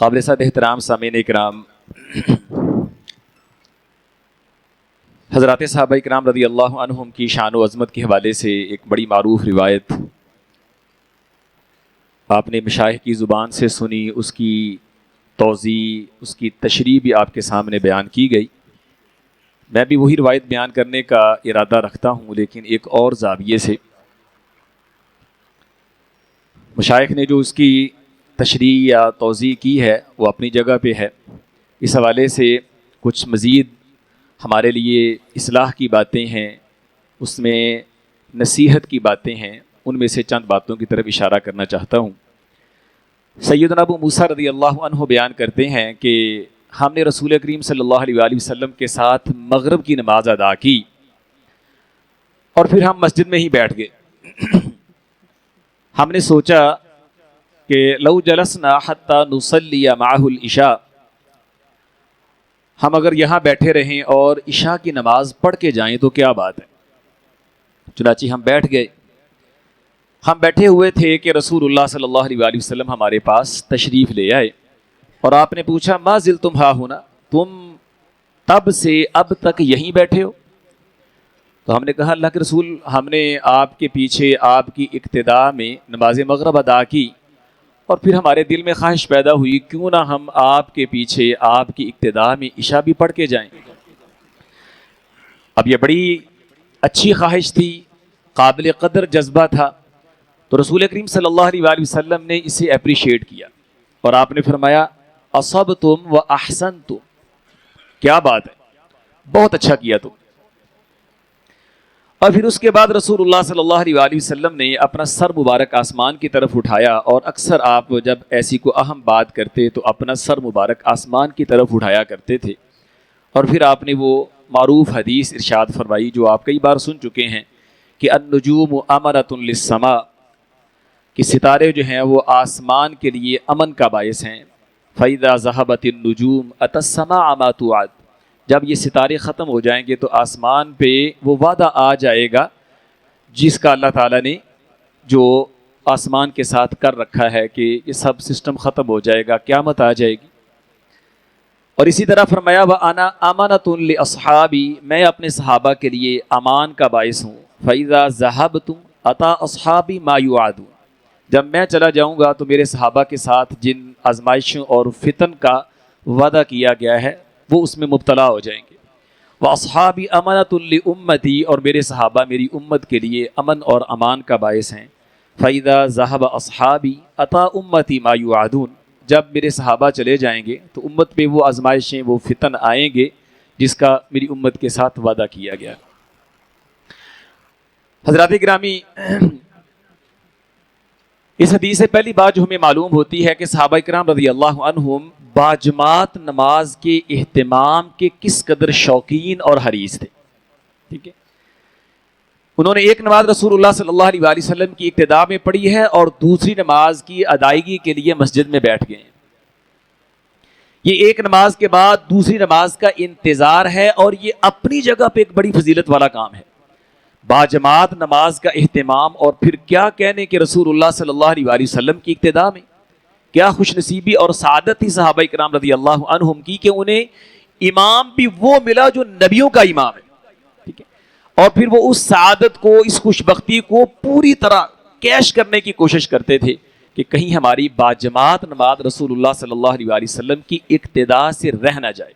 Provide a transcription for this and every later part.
قابل صد احترام سامعین اکرام، حضرات صحابہ اکرام رضی اللہ عنہم کی شان و عظمت کے حوالے سے ایک بڑی معروف روایت آپ نے مشائخ کی زبان سے سنی، اس کی توضیح، اس کی تشریح بھی آپ کے سامنے بیان کی گئی۔ میں بھی وہی روایت بیان کرنے کا ارادہ رکھتا ہوں، لیکن ایک اور زاویے سے۔ مشائخ نے جو اس کی تشریح یا توضیح کی ہے وہ اپنی جگہ پہ ہے، اس حوالے سے کچھ مزید ہمارے لیے اصلاح کی باتیں ہیں، اس میں نصیحت کی باتیں ہیں، ان میں سے چند باتوں کی طرف اشارہ کرنا چاہتا ہوں۔ سیدنا ابو موسیٰ رضی اللہ عنہ بیان کرتے ہیں کہ ہم نے رسول کریم صلی اللہ علیہ وآلہ وسلم کے ساتھ مغرب کی نماز ادا کی اور پھر ہم مسجد میں ہی بیٹھ گئے۔ ہم نے سوچا کہ لو جلسنا حتی نصلی معہ العشاء، ہم اگر یہاں بیٹھے رہیں اور عشاء کی نماز پڑھ کے جائیں تو کیا بات ہے۔ چنانچہ ہم بیٹھ گئے۔ ہم بیٹھے ہوئے تھے کہ رسول اللہ صلی اللہ علیہ وآلہ وسلم ہمارے پاس تشریف لے آئے اور آپ نے پوچھا ما زلتم ہا ہونا، تم تب سے اب تک یہیں بیٹھے ہو؟ تو ہم نے کہا اللہ کے رسول، ہم نے آپ کے پیچھے آپ کی اقتداء میں نماز مغرب ادا کی اور پھر ہمارے دل میں خواہش پیدا ہوئی کیوں نہ ہم آپ کے پیچھے آپ کی اقتداء میں عشاء بھی پڑھ کے جائیں۔ اب یہ بڑی اچھی خواہش تھی، قابل قدر جذبہ تھا، تو رسول کریم صلی اللہ علیہ وآلہ وسلم نے اسے اپریشیٹ کیا اور آپ نے فرمایا اصبتم و احسنتم، کیا بات ہے، بہت اچھا کیا تم۔ اور پھر اس کے بعد رسول اللہ صلی اللہ علیہ وآلہ وسلم نے اپنا سر مبارک آسمان کی طرف اٹھایا، اور اکثر آپ جب ایسی کو اہم بات کرتے تو اپنا سر مبارک آسمان کی طرف اٹھایا کرتے تھے، اور پھر آپ نے وہ معروف حدیث ارشاد فرمائی جو آپ کئی بار سن چکے ہیں کہ النجوم امرۃ للسماء، کہ ستارے جو ہیں وہ آسمان کے لیے امن کا باعث ہیں۔ فَإِذَا ذَهَبَتِ النُّجُومُ أَتَى السَّمَاءَ مَا تُوعَدُ، جب یہ ستارے ختم ہو جائیں گے تو آسمان پہ وہ وعدہ آ جائے گا جس کا اللہ تعالیٰ نے جو آسمان کے ساتھ کر رکھا ہے کہ یہ سب سسٹم ختم ہو جائے گا، قیامت آ جائے گی۔ اور اسی طرح فرمایا وَأَنَا أَمَنَةٌ لِأَصْحَابِي، میں اپنے صحابہ کے لیے امان کا باعث ہوں۔ فَإِذَا ذَهَبْتُمْ أَتَى أَصْحَابِي مَا يُوعَدُونَ، جب میں چلا جاؤں گا تو میرے صحابہ کے ساتھ جن آزمائشوں اور فتن کا وعدہ کیا گیا ہے وہ اس میں مبتلا ہو جائیں گے۔ وَأَصْحَابِي أَمَنَةٌ لِأُمَّتِي، اور میرے صحابہ میری امت کے لیے امن اور امان کا باعث ہیں۔ فَإِذَا ذَهَبَ أَصْحَابِي أَتَى أُمَّتِي مَا يُوعَدُونَ، جب میرے صحابہ چلے جائیں گے تو امت پہ وہ آزمائشیں، وہ فتن آئیں گے جس کا میری امت کے ساتھ وعدہ کیا گیا۔ حضرات گرامی، اس حدیث سے پہلی بات جو ہمیں معلوم ہوتی ہے کہ صحابہ کرام رضی اللہ عنہم باجماعت نماز کے اہتمام کے کس قدر شوقین اور حریص تھے۔ ٹھیک ہے، انہوں نے ایک نماز رسول اللہ صلی اللہ علیہ وآلہ وسلم کی ابتداء میں پڑھی ہے اور دوسری نماز کی ادائیگی کے لیے مسجد میں بیٹھ گئے ہیں۔ یہ ایک نماز کے بعد دوسری نماز کا انتظار ہے اور یہ اپنی جگہ پہ ایک بڑی فضیلت والا کام ہے، باجماعت نماز کا اہتمام۔ اور پھر کیا کہنے کہ رسول اللہ صلی اللہ علیہ وآلہ وسلم کی ابتداء میں کیا خوش نصیبی اور سعادت تھی صحابہ کرام رضی اللہ عنہم کی کہ انہیں امام بھی وہ ملا جو نبیوں کا امام ہے۔ ٹھیک ہے، اور پھر وہ اس سعادت کو، اس خوش بختی کو پوری طرح کیش کرنے کی کوشش کرتے تھے کہ کہیں ہماری باجماعت نماز رسول اللہ صلی اللہ علیہ وآلہ وسلم کی اقتداء سے رہ نہ جائے۔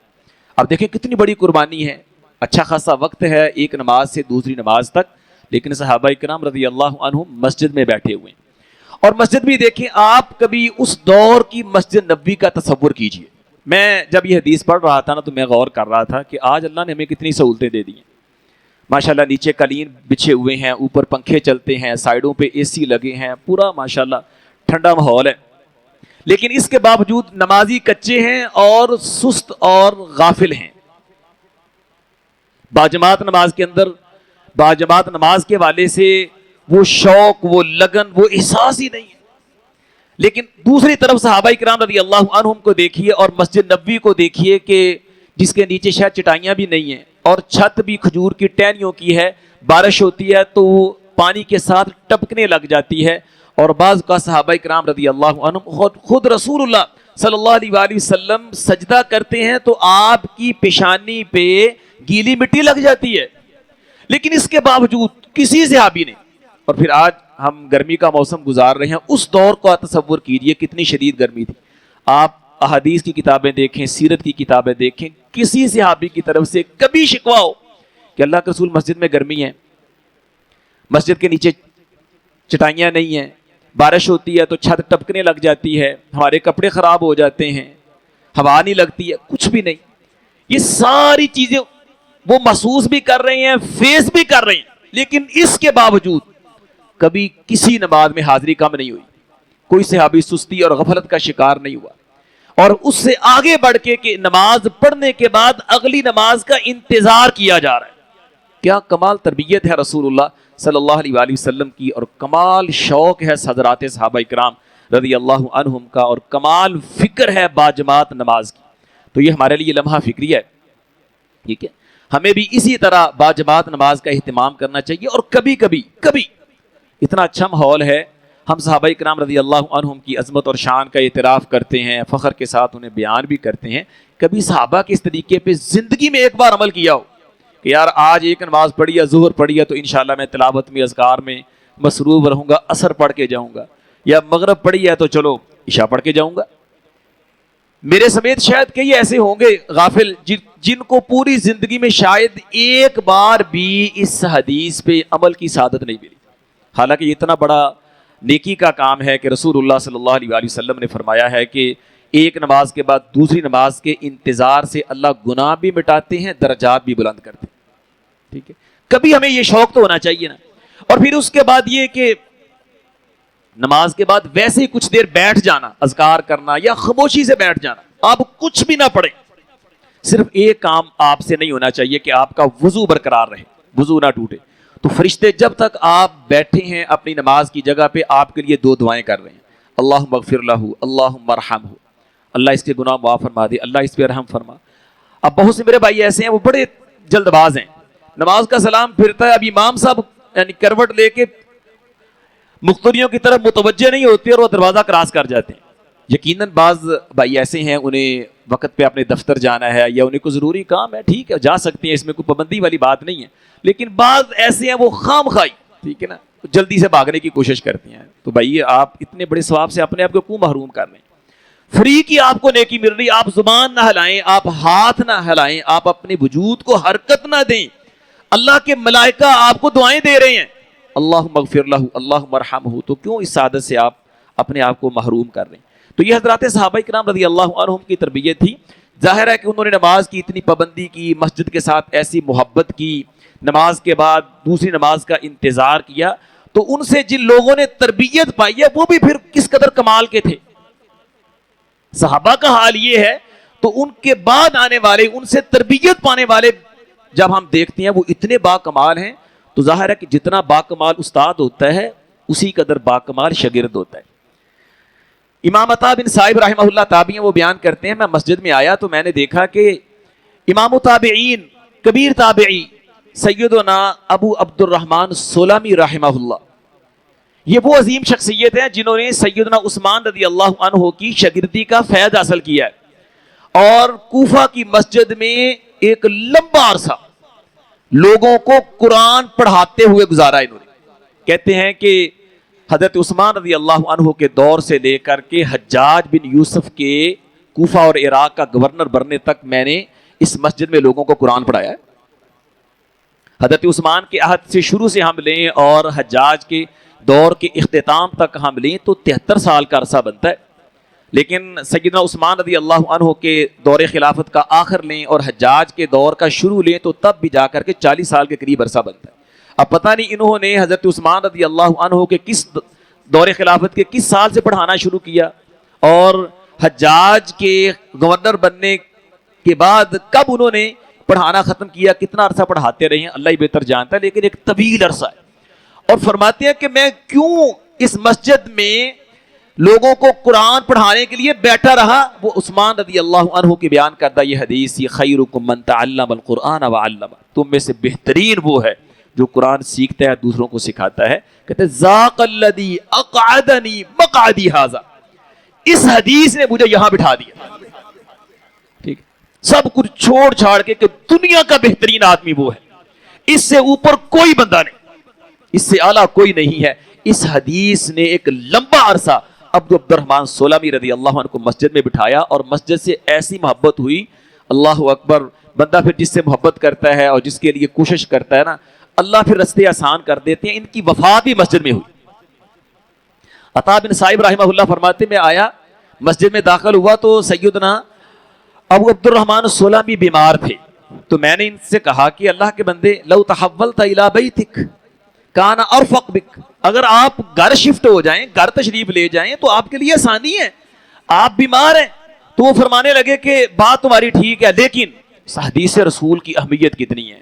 اب دیکھیں کتنی بڑی قربانی ہے، اچھا خاصا وقت ہے ایک نماز سے دوسری نماز تک، لیکن صحابہ کرام رضی اللہ عنہم مسجد میں بیٹھے ہوئے ہیں۔ اور مسجد بھی دیکھیں آپ، کبھی اس دور کی مسجد نبوی کا تصور کیجئے۔ میں جب یہ حدیث پڑھ رہا تھا نا تو میں غور کر رہا تھا کہ آج اللہ نے ہمیں کتنی سہولتیں دے دی ہیں۔ ماشاءاللہ نیچے قالین بچھے ہوئے ہیں، اوپر پنکھے چلتے ہیں، سائیڈوں پہ اے سی لگے ہیں، پورا ماشاءاللہ ٹھنڈا ماحول ہے، لیکن اس کے باوجود نمازی کچے ہیں اور سست اور غافل ہیں۔ باجماعت نماز کے اندر، باجماعت نماز کے والے سے وہ شوق، وہ لگن، وہ احساس ہی نہیں ہے۔ لیکن دوسری طرف صحابہ کرام رضی اللہ عنہم کو دیکھیے اور مسجد نبوی کو دیکھیے کہ جس کے نیچے شاید چٹائیاں بھی نہیں ہیں اور چھت بھی کھجور کی ٹہنیوں کی ہے، بارش ہوتی ہے تو وہ پانی کے ساتھ ٹپکنے لگ جاتی ہے، اور بعض کا صحابہ کرام رضی اللہ عنہم خود رسول اللہ صلی اللہ علیہ وآلہ وسلم سجدہ کرتے ہیں تو آپ کی پیشانی پہ گیلی مٹی لگ جاتی ہے، لیکن اس کے باوجود کسی صحابی نے، اور پھر آج ہم گرمی کا موسم گزار رہے ہیں، اس دور کو تصور کیجئے کتنی شدید گرمی تھی. آپ احادیث کی کتابیں دیکھیں، سیرت کی کتابیں دیکھیں، کسی صحابی کی طرف سے کبھی شکوہ ہو کہ اللہ کے رسول مسجد میں گرمی ہے، مسجد کے نیچے چٹائیاں نہیں ہیں، بارش ہوتی ہے تو چھت ٹپکنے لگ جاتی ہے، ہمارے کپڑے خراب ہو جاتے ہیں، ہوا نہیں لگتی ہے، کچھ بھی نہیں. یہ ساری چیزیں وہ محسوس بھی کر رہے ہیں، فیس بھی کر رہے ہیں، لیکن اس کے باوجود کبھی کسی نماز میں حاضری کم نہیں ہوئی. کوئی صحابی سستی اور غفلت کا شکار نہیں ہوا. اور اس سے آگے بڑھ کے کہ نماز پڑھنے کے بعد اگلی نماز کا انتظار کیا جا رہا ہے. کیا کمال تربیت ہے رسول اللہ صلی اللہ علیہ وآلہ وسلم کی، اور کمال شوق ہے حضرات صحابہ کرام رضی اللہ عنہم کا، اور کمال فکر ہے باجماعت نماز کی. تو یہ ہمارے لیے لمحہ فکری ہے. ٹھیک ہے، ہمیں بھی اسی طرح باجماعت نماز کا اہتمام کرنا چاہیے. اور کبھی کبھی اتنا اچھا ماحول ہے، ہم صحابہ کرام رضی اللہ عنہم کی عظمت اور شان کا اعتراف کرتے ہیں، فخر کے ساتھ انہیں بیان بھی کرتے ہیں. کبھی صحابہ کے اس طریقے پہ زندگی میں ایک بار عمل کیا ہو کہ یار آج ایک نماز پڑھی ہے، ظہر پڑھی ہے، تو انشاءاللہ میں تلاوت میں، اذکار میں مصروف رہوں گا، عصر پڑھ کے جاؤں گا، یا مغرب پڑھی ہے تو چلو عشاء پڑھ کے جاؤں گا. میرے سمیت شاید کئی ایسے ہوں گے غافل جن کو پوری زندگی میں شاید ایک بار بھی اس حدیث پہ عمل کی سعادت نہیں ملی. حالانکہ یہ اتنا بڑا نیکی کا کام ہے کہ رسول اللہ صلی اللہ علیہ وآلہ وسلم نے فرمایا ہے کہ ایک نماز کے بعد دوسری نماز کے انتظار سے اللہ گناہ بھی مٹاتے ہیں، درجات بھی بلند کرتے ہیں. ٹھیک ہے، کبھی ہمیں یہ شوق تو ہونا چاہیے نا. اور پھر اس کے بعد یہ کہ نماز کے بعد ویسے ہی کچھ دیر بیٹھ جانا، اذکار کرنا یا خاموشی سے بیٹھ جانا، آپ کچھ بھی نہ پڑھیں. صرف ایک کام آپ سے نہیں ہونا چاہیے کہ آپ کا وضو برقرار رہے، وضو نہ ٹوٹے. تو فرشتے جب تک آپ بیٹھے ہیں اپنی نماز کی جگہ پہ آپ کے لیے دو دعائیں کر رہے ہیں. اللہم اغفر لہ، اللہم ارحمہ، اللہ اس کے گناہ معاف فرما دے، اللہ اس پہ رحم فرما. اب بہت سے میرے بھائی ایسے ہیں وہ بڑے جلد باز ہیں، نماز کا سلام پھرتا ہے، اب امام صاحب یعنی کروٹ لے کے مقتدیوں کی طرف متوجہ نہیں ہوتے اور وہ دروازہ کراس کر جاتے ہیں. یقیناً بعض بھائی ایسے ہیں انہیں وقت پہ اپنے دفتر جانا ہے یا انہیں کوئی ضروری کام ہے، ٹھیک ہے جا سکتے ہیں، اس میں کوئی پابندی والی بات نہیں ہے. لیکن بعض ایسے ہیں وہ خام خائی، ٹھیک ہے نا، جلدی سے بھاگنے کی کوشش کرتے ہیں. تو بھائی آپ اتنے بڑے ثواب سے اپنے آپ کو کیوں محروم کر رہے ہیں؟ فری کی آپ کو نیکی مل رہی، آپ زبان نہ ہلائیں، آپ ہاتھ نہ ہلائیں، آپ اپنے وجود کو حرکت نہ دیں. اللہ کے ملائکہ آپ کو دعائیں دے رہے ہیں، اللہم اغفر لہ، اللہم ارحمہ. تو کیوں اس سعادت سے آپ اپنے آپ کو محروم کر رہے ہیں؟ تو یہ حضرات صحابہ کرام رضی اللہ عنہم کی تربیت تھی. ظاہر ہے کہ انہوں نے نماز کی اتنی پابندی کی، مسجد کے ساتھ ایسی محبت کی، نماز کے بعد دوسری نماز کا انتظار کیا. تو ان سے جن لوگوں نے تربیت پائی ہے وہ بھی پھر کس قدر کمال کے تھے. صحابہ کا حال یہ ہے، تو ان کے بعد آنے والے، ان سے تربیت پانے والے جب ہم دیکھتے ہیں وہ اتنے با کمال ہیں. تو ظاہر ہے کہ جتنا با کمال استاد ہوتا ہے اسی قدر با کمال شاگرد ہوتا ہے. امام عطا بن صائب رحمہ اللہ تابعی ہیں، وہ بیان کرتے ہیں میں مسجد میں آیا تو میں نے دیکھا کہ امام التابعین کبیر تابعی سیدنا ابو عبد الرحمن سلمی رحمہ اللہ، یہ وہ عظیم شخصیت ہیں جنہوں نے سیدنا عثمان رضی اللہ عنہ کی شاگردی کا فیض حاصل کیا ہے، اور کوفہ کی مسجد میں ایک لمبا عرصہ لوگوں کو قرآن پڑھاتے ہوئے گزارا انہوں نے. کہتے ہیں کہ حضرت عثمان رضی اللہ عنہ کے دور سے لے کر کے حجاج بن یوسف کے کوفہ اور عراق کا گورنر بننے تک میں نے اس مسجد میں لوگوں کو قرآن پڑھایا ہے. حضرت عثمان کے عہد سے شروع سے ہم لیں اور حجاج کے دور کے اختتام تک ہم لیں تو 73 سال کا عرصہ بنتا ہے. لیکن سیدنا عثمان رضی اللہ عنہ کے دور خلافت کا آخر لیں اور حجاج کے دور کا شروع لیں تو تب بھی جا کر کے 40 سال کے قریب عرصہ بنتا ہے. اب پتہ نہیں انہوں نے حضرت عثمان رضی اللہ عنہ کے کس دور خلافت کے کس سال سے پڑھانا شروع کیا اور حجاج کے گورنر بننے کے بعد کب انہوں نے پڑھانا ختم کیا، کتنا عرصہ پڑھاتے رہے ہیں اللہ ہی بہتر جانتا ہے، لیکن ایک طویل عرصہ ہے. اور فرماتے ہیں کہ میں کیوں اس مسجد میں لوگوں کو قرآن پڑھانے کے لیے بیٹھا رہا. وہ عثمان رضی اللہ عنہ کی بیان کردہ یہ حدیث، یہ خیرکم من تعلم القرآن وعلم، تم میں سے بہترین وہ ہے جو قرآن سیکھتا ہے دوسروں کو سکھاتا ہے. کہتے ہیں ذاق الذی اقعدنی مقعدی ھذا، اس حدیث نے مجھے یہاں بٹھا دیا. ٹھیک, سب کچھ چھوڑ چھاڑ کے کہ دنیا کا بہترین آدمی وہ ہے, اس سے اوپر کوئی بندہ نہیں, اس سے اعلیٰ کوئی نہیں ہے. اس حدیث نے ایک لمبا عرصہ عبد الرحمن سولمی رضی اللہ عنہ کو مسجد میں بٹھایا, اور مسجد سے ایسی محبت ہوئی, اللہ اکبر. بندہ پھر جس سے محبت کرتا ہے اور جس کے لیے کوشش کرتا ہے نا, اللہ پھر رستے آسان کر دیتے ہیں. ان کی وفات بھی مسجد میں ہوئی. عطا بن صائب رحمہ اللہ فرماتے, میں آیا مسجد میں داخل ہوا تو سیدنا ابو عبد الرحمن سولمی بیمار تھے. تو میں نے ان سے کہا کہ اللہ کے بندے, لو تحولت الی بیتک کان ارفق بک, اگر آپ گھر شفٹ ہو جائیں, گھر تشریف لے جائیں تو آپ کے لیے آسانی ہے, آپ بیمار ہیں. تو وہ فرمانے لگے کہ بات تمہاری ٹھیک ہے, لیکن حدیث رسول کی اہمیت کتنی ہے,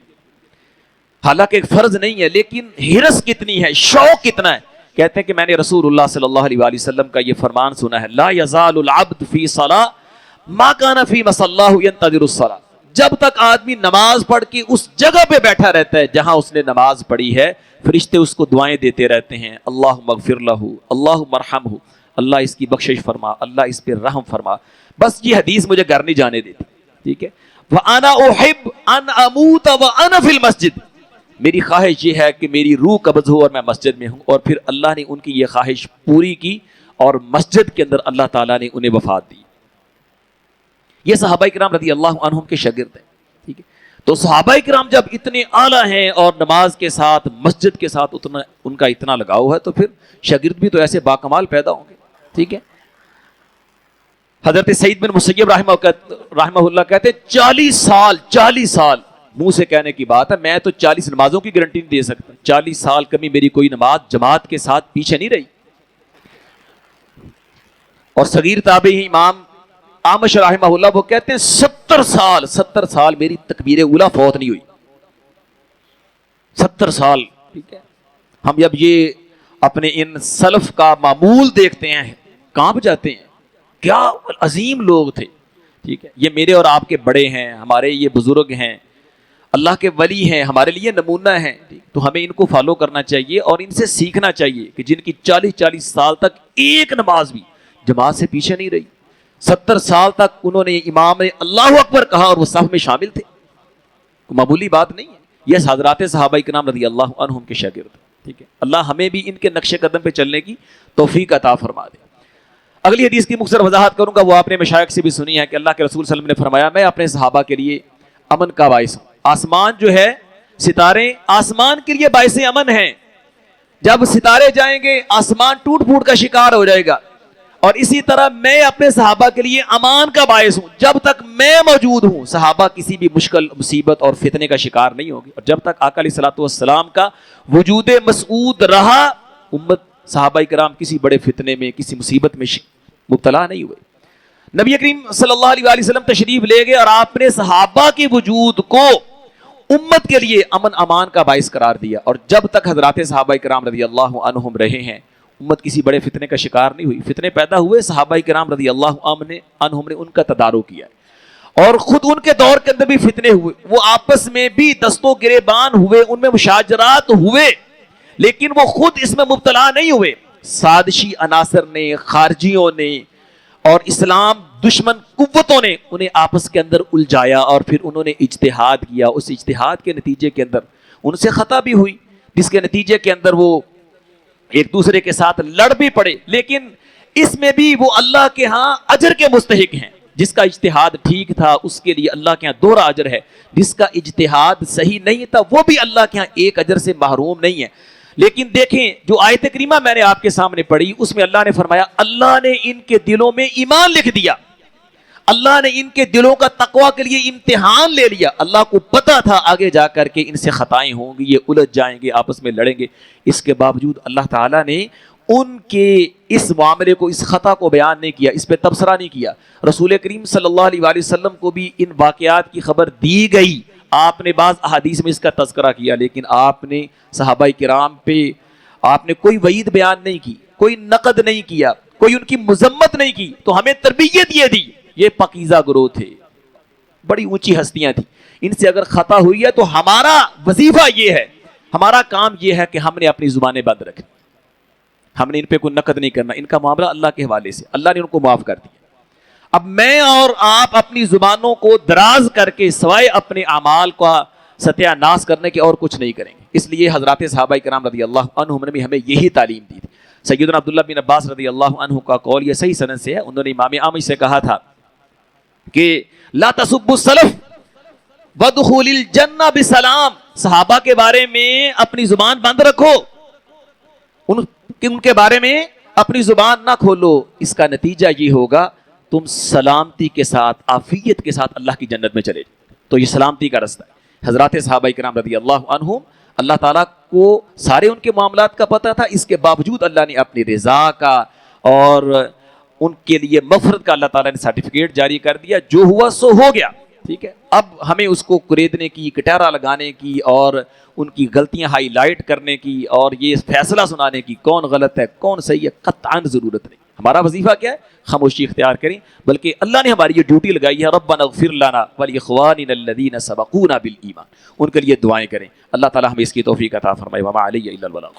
حالانکہ ایک فرض نہیں ہے, لیکن ہرس کتنی ہے, شوق کتنا ہے. کہتے ہیں کہ میں نے رسول اللہ صلی اللہ علیہ وآلہ وسلم کا یہ فرمان سنا ہے, لا یزال العبد فی صلاۃ ما کان فی مصلاہ ینتظر الصلاۃ. جب تک آدمی نماز پڑھ کے اس جگہ پہ بیٹھا رہتا ہے جہاں اس نے نماز پڑھی ہے, فرشتے اس کو دعائیں دیتے رہتے ہیں, اللہم اغفر لہ, اللہم ارحمہ, اللہ اس کی بخشش فرما, اللہ اس پہ رحم فرما. بس یہ حدیث مجھے گھر نہیں جانے دیتی. ٹھیک ہے, وَأَنَا أُحِبُّ أَنْ أَمُوتَ وَأَنَا فِي الْمَسْجِدِ, میری خواہش یہ ہے کہ میری روح قبض ہو اور میں مسجد میں ہوں. اور پھر اللہ نے ان کی یہ خواہش پوری کی اور مسجد کے اندر اللہ تعالیٰ نے انہیں وفات دی. یہ صحابہ کرام رضی اللہ عنہم کے شاگرد ہیں. ٹھیک ہے, تو صحابہ کرام جب اتنے اعلیٰ ہیں اور نماز کے ساتھ مسجد کے ساتھ اتنا ان کا اتنا لگاؤ ہے, تو پھر شاگرد بھی تو ایسے باکمال پیدا ہوں گے. ٹھیک ہے, حضرت سعید بن مسیب رحمہ اللہ کہتے 40 سال منہ سے کہنے کی بات ہے, میں تو 40 نمازوں کی گارنٹی نہیں دے سکتا. 40 سال کبھی میری کوئی نماز جماعت کے ساتھ پیچھے نہیں رہی. اور صغیر تابعی امام اعمش رحمہ اللہ وہ کہتے ہیں 70 سال میری تکبیر اولیٰ فوت نہیں ہوئی. 70 سال. ٹھیک ہے, ہم جب یہ اپنے ان سلف کا معمول دیکھتے ہیں کانپ جاتے ہیں, کیا عظیم لوگ تھے. ٹھیک ہے, یہ میرے اور آپ کے بڑے ہیں, ہمارے یہ بزرگ ہیں, اللہ کے ولی ہیں, ہمارے لیے نمونہ ہیں. تو ہمیں ان کو فالو کرنا چاہیے اور ان سے سیکھنا چاہیے کہ جن کی 40 سال تک ایک نماز بھی جماعت سے پیچھے نہیں رہی. 70 سال تک انہوں نے امام نے اللہ اکبر کہا اور وہ صف میں شامل تھے. معمولی بات نہیں ہے. یہ حضرات صحابہ کرام رضی اللہ عنہم کے شاگرد. ٹھیک ہے, اللہ ہمیں بھی ان کے نقش قدم پہ چلنے کی توفیق عطا فرما دے. اگلی حدیث کی مختصر وضاحت کروں گا, وہ آپ نے مشائخ سے بھی سنی ہے کہ اللہ کے رسول صلی اللہ علیہ وسلم نے فرمایا, میں اپنے صحابہ کے لیے امن کا باعث ہوں. آسمان جو ہے, ستارے آسمان کے لیے باعث امن ہیں. جب ستارے جائیں گے آسمان ٹوٹ پھوٹ کا شکار ہو جائے گا. اور اسی طرح میں اپنے صحابہ کے لیے امان کا باعث ہوں. جب تک میں موجود ہوں صحابہ کسی بھی مشکل, مصیبت اور فتنے کا شکار نہیں ہوگی. اور جب تک آقا علیہ الصلوۃ والسلام کا وجود مسعود رہا, امت صحابہ کرام کسی بڑے فتنے میں, کسی مصیبت میں مبتلا نہیں ہوئے. نبی کریم صلی اللہ علیہ وآلہ وسلم تشریف لے گئے اور آپ نے صحابہ کے وجود کو امت کے لیے امن امان کا باعث قرار دیا. اور جب تک حضرات صحابہ کرام رضی اللہ عنہم رہے ہیں, امت کسی بڑے فتنے کا شکار نہیں ہوئی. فتنے پیدا ہوئے, صحابہ کرام رضی اللہ عنہم نے ان کا تدارک کیا, اور خود ان کے دور کے اندر بھی فتنے ہوئے. وہ آپس میں بھی دست و گریبان ہوئے, ان میں مشاجرات ہوئے, لیکن وہ خود اس میں مبتلا نہیں ہوئے. سازشی عناصر نے, خارجیوں نے اور اسلام دشمن قوتوں نے انہیں آپس کے اندر الجھایا, اور پھر انہوں نے اجتہاد کیا. اس اجتہاد کے نتیجے کے اندر ان سے خطا بھی ہوئی, جس کے نتیجے کے اندر وہ ایک دوسرے کے ساتھ لڑ بھی پڑے. لیکن اس میں بھی وہ اللہ کے ہاں اجر کے مستحق ہیں. جس کا اجتہاد ٹھیک تھا اس کے لیے اللہ کے ہاں دوہرا اجر ہے, جس کا اجتہاد صحیح نہیں تھا وہ بھی اللہ کے ہاں ایک اجر سے محروم نہیں ہے. لیکن دیکھیں جو آیت کریمہ میں نے آپ کے سامنے پڑھی, اس میں اللہ نے فرمایا اللہ نے ان کے دلوں میں ایمان لکھ دیا, اللہ نے ان کے دلوں کا تقوی کے لیے امتحان لے لیا. اللہ کو پتا تھا آگے جا کر کے ان سے خطائیں ہوں گی, یہ الجھ جائیں گے, آپس میں لڑیں گے. اس کے باوجود اللہ تعالیٰ نے ان کے اس معاملے کو, اس خطا کو بیان نہیں کیا, اس پہ تبصرہ نہیں کیا. رسول کریم صلی اللہ علیہ وآلہ وسلم کو بھی ان واقعات کی خبر دی گئی. آپ نے بعض احادیث میں اس کا تذکرہ کیا, لیکن آپ نے صحابہ کرام پہ آپ نے کوئی وعید بیان نہیں کی, کوئی نقد نہیں کیا, کوئی ان کی مذمت نہیں کی. تو ہمیں تربیت یہ دی, یہ پاکیزہ گروہ تھے, بڑی اونچی ہستیاں تھیں. ان سے اگر خطا ہوئی ہے تو ہمارا وظیفہ یہ ہے, ہمارا کام یہ ہے کہ ہم نے اپنی زبانیں بند رکھیں, ہم نے ان پہ کوئی نقد نہیں کرنا، ان کا معاملہ اللہ کے حوالے سے، اللہ نے ان کو معاف کر دیا۔ اب میں اور آپ اپنی زبانوں کو دراز کر کے سوائے اپنے اعمال کا ستیہ ناش کرنے کے اور کچھ نہیں کریں گے۔ اس لیے حضرات صحابہ کرام رضی اللہ عنہم نے بھی ہمیں یہی تعلیم دی تھی۔ سیدنا عبداللہ بن عباس رضی اللہ عنہ کا قول یہ صحیح سند سے ہے، انہوں نے امام اعمش سے کہا تھا کہ لا تسبوا السلف وادخلوا الجنہ بسلام، صحابہ کے بارے میں اپنی زبان بند رکھو، ان کے بارے میں اپنی زبان نہ کھولو، اس کا نتیجہ یہ ہوگا تم سلامتی کے ساتھ، عافیت کے ساتھ اللہ کی جنت میں چلے جاؤ۔ تو یہ سلامتی کا رستہ ہے۔ حضرات صحابہ کرام رضی اللہ عنہم، اللہ تعالیٰ کو سارے ان کے معاملات کا پتہ تھا، اس کے باوجود اللہ نے اپنی رضا کا اور ان کے لیے مغفرت کا اللہ تعالیٰ نے سرٹیفکیٹ جاری کر دیا، جو ہوا سو ہو گیا، ٹھیک ہے۔ اب ہمیں اس کو کریدنے کی، کٹہرا لگانے کی اور ان کی غلطیاں ہائی لائٹ کرنے کی اور یہ فیصلہ سنانے کی کون غلط ہے کون صحیح ہے قطعاً ضرورت نہیں۔ ہمارا وظیفہ کیا ہے؟ خاموشی اختیار کریں، بلکہ اللہ نے ہماری یہ ڈیوٹی لگائی ہے، ربنا اغفر لنا ولاخواننا الذین سبقونا بالایمان، ان کے لیے دعائیں کریں۔ اللہ تعالی ہمیں اس کی توفیق عطا فرمائے۔ وما علی الا البلاغ۔